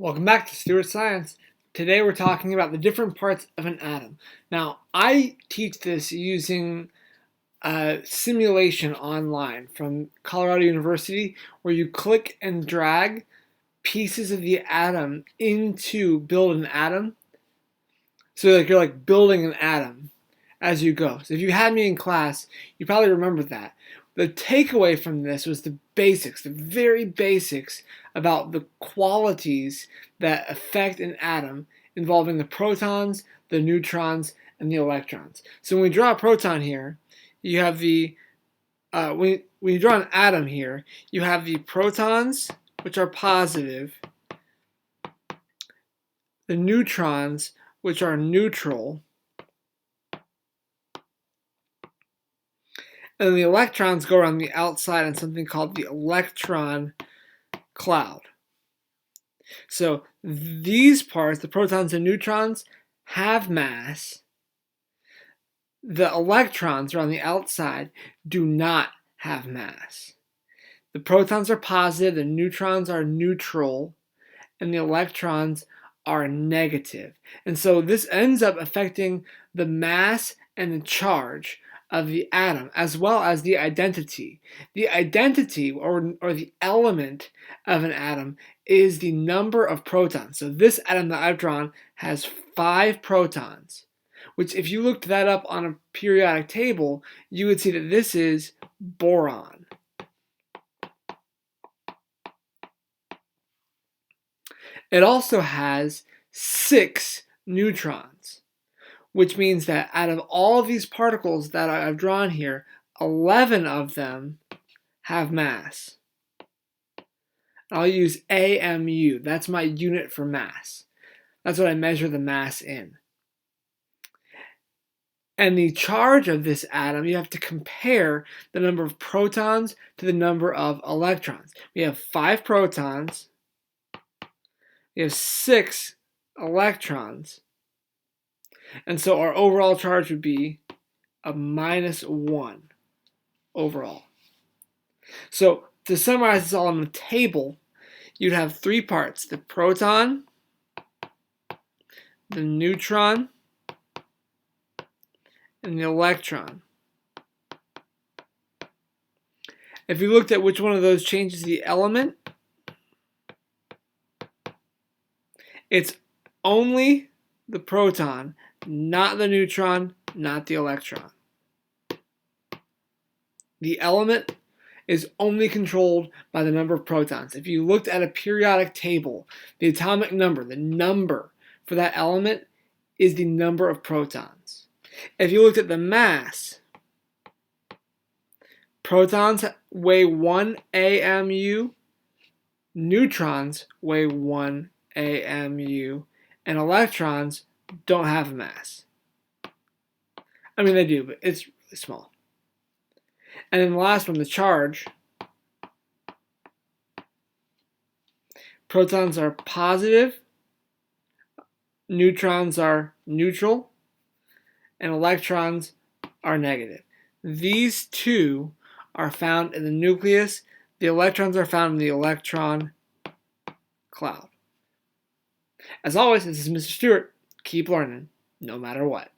Welcome back to Stewart Science. Today we're talking about the different parts of an atom. Now, I teach this using a simulation online from Colorado University where you click and drag pieces of the atom into build an atom. So you're building an atom as you go. So if you had me in class, you probably remember that. The takeaway from this was the basics, the very basics about the qualities that affect an atom involving the protons, the neutrons, and the electrons. So when we draw a proton here, you have when you draw an atom here, you have the protons, which are positive, the neutrons, which are neutral, and then the electrons go around the outside in something called the electron cloud. So these parts, the protons and neutrons, have mass. The electrons around the outside do not have mass. The protons are positive, the neutrons are neutral, and the electrons are negative. And so this ends up affecting the mass and the charge of the atom, as well as the identity. The identity, or the element of an atom, is the number of protons. So this atom that I've drawn has 5 protons, which if you looked that up on a periodic table, you would see that this is boron. It also has 6 neutrons, which means that out of all of these particles that I've drawn here, 11 of them have mass. I'll use AMU. That's my unit for mass. That's what I measure the mass in. And the charge of this atom, you have to compare the number of protons to the number of electrons. We have 5 protons. We have 6 electrons. And so our overall charge would be a -1 overall. So to summarize this all on the table, you'd have 3 parts: the proton, the neutron, and the electron. If you looked at which one of those changes the element, it's only the proton, not the neutron, not the electron. The element is only controlled by the number of protons. If you looked at a periodic table, the atomic number, the number for that element is the number of protons. If you looked at the mass, protons weigh 1 AMU, neutrons weigh 1 AMU, and electrons don't have a mass. I mean, they do, but it's really small. And then the last one, the charge. Protons are positive, neutrons are neutral, and electrons are negative. These two are found in the nucleus. The electrons are found in the electron cloud. As always, this is Mr. Stewart. Keep learning, no matter what.